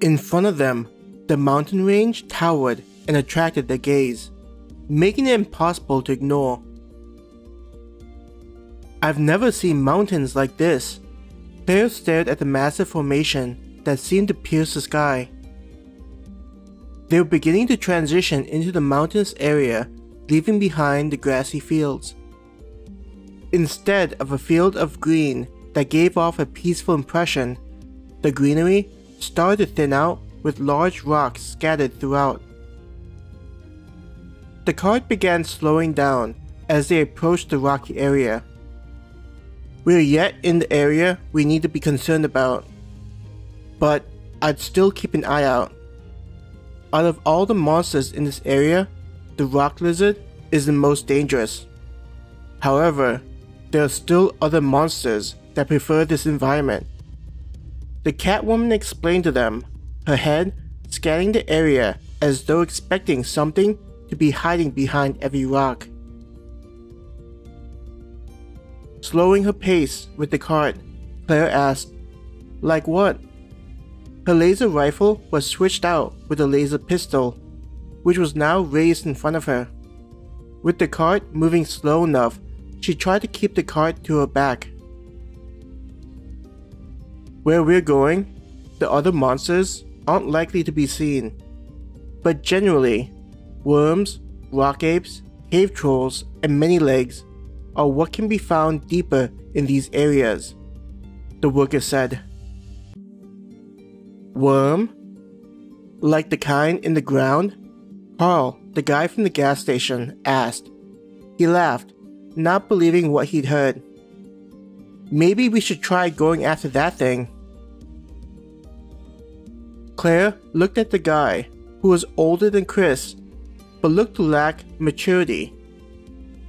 In front of them, the mountain range towered and attracted their gaze, making it impossible to ignore. I've never seen mountains like this. Claire stared at the massive formation that seemed to pierce the sky. They were beginning to transition into the mountainous area, leaving behind the grassy fields. Instead of a field of green that gave off a peaceful impression, the greenery started to thin out with large rocks scattered throughout. The cart began slowing down as they approached the rocky area. We are yet in the area we need to be concerned about, but I'd still keep an eye out. Out of all the monsters in this area, the rock lizard is the most dangerous. However, there are still other monsters that prefer this environment. The Catwoman explained to them, her head scanning the area as though expecting something to be hiding behind every rock. Slowing her pace with the cart, Claire asked, "Like what?" Her laser rifle was switched out with a laser pistol, which was now raised in front of her. With the cart moving slow enough, she tried to keep the cart to her back. Where we're going, the other monsters aren't likely to be seen, but generally, worms, rock apes, cave trolls, and many legs are what can be found deeper in these areas, the worker said. Worm? Like the kind in the ground? Carl, the guy from the gas station, asked. He laughed, not believing what he'd heard. Maybe we should try going after that thing. Claire looked at the guy, who was older than Chris, but looked to lack maturity.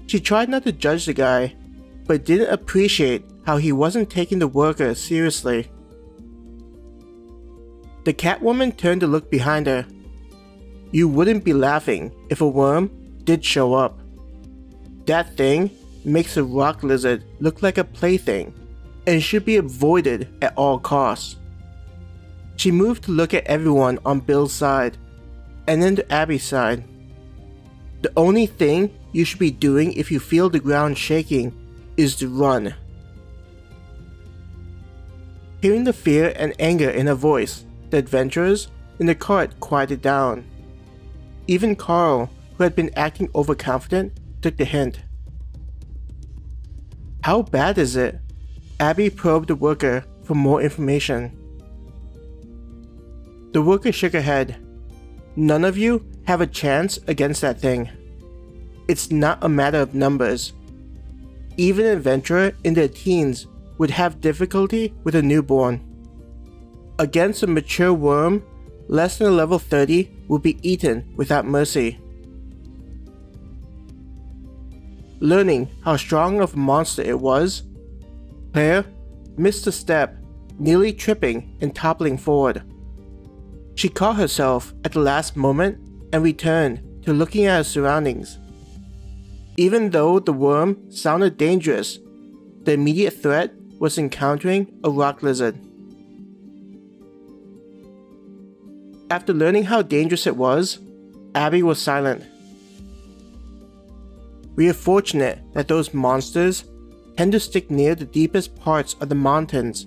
She tried not to judge the guy, but didn't appreciate how he wasn't taking the worker seriously. The Catwoman turned to look behind her. You wouldn't be laughing if a worm did show up. That thing makes a rock lizard look like a plaything and should be avoided at all costs. She moved to look at everyone on Bill's side, and then to Abby's side. The only thing you should be doing if you feel the ground shaking is to run. Hearing the fear and anger in her voice, the adventurers in the cart quieted down. Even Carl, who had been acting overconfident, took the hint. How bad is it? Abby probed the worker for more information. The worker shook her head. None of you have a chance against that thing. It's not a matter of numbers. Even an adventurer in their teens would have difficulty with a newborn. Against a mature worm, less than a level 30 would be eaten without mercy. Learning how strong of a monster it was, Claire missed a step, nearly tripping and toppling forward. She caught herself at the last moment and returned to looking at her surroundings. Even though the worm sounded dangerous, the immediate threat was encountering a rock lizard. After learning how dangerous it was, Abby was silent. We are fortunate that those monsters tend to stick near the deepest parts of the mountains.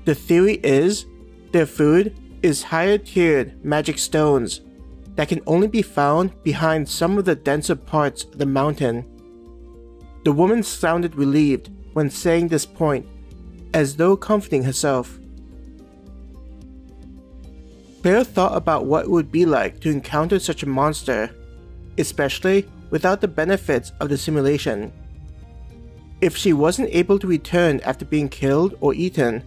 The theory is their food is higher tiered magic stones that can only be found behind some of the denser parts of the mountain. The woman sounded relieved when saying this point, as though comforting herself. Claire thought about what it would be like to encounter such a monster, especially without the benefits of the simulation. If she wasn't able to return after being killed or eaten,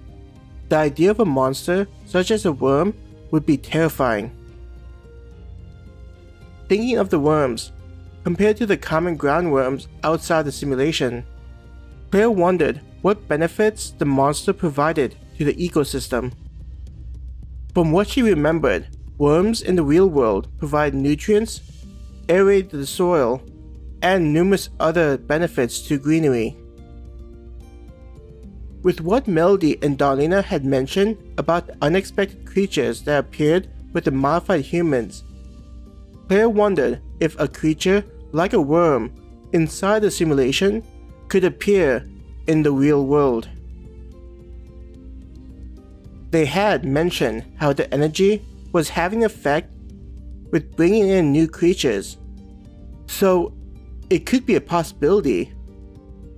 the idea of a monster such as a worm would be terrifying. Thinking of the worms, compared to the common ground worms outside the simulation, Claire wondered what benefits the monster provided to the ecosystem. From what she remembered, worms in the real world provide nutrients, aerate the soil, and numerous other benefits to greenery. With what Melody and Darlena had mentioned about the unexpected creatures that appeared with the modified humans, Claire wondered if a creature like a worm inside the simulation could appear in the real world. They had mentioned how the energy was having effect with bringing in new creatures, so it could be a possibility.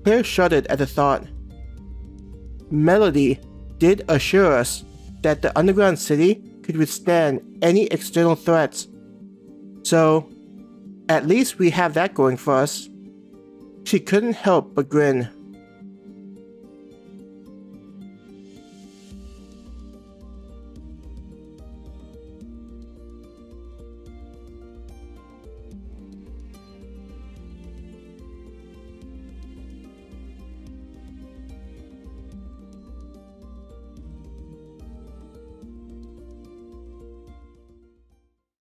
Claire shuddered at the thought. Melody did assure us that the underground city could withstand any external threats, so at least we have that going for us. She couldn't help but grin.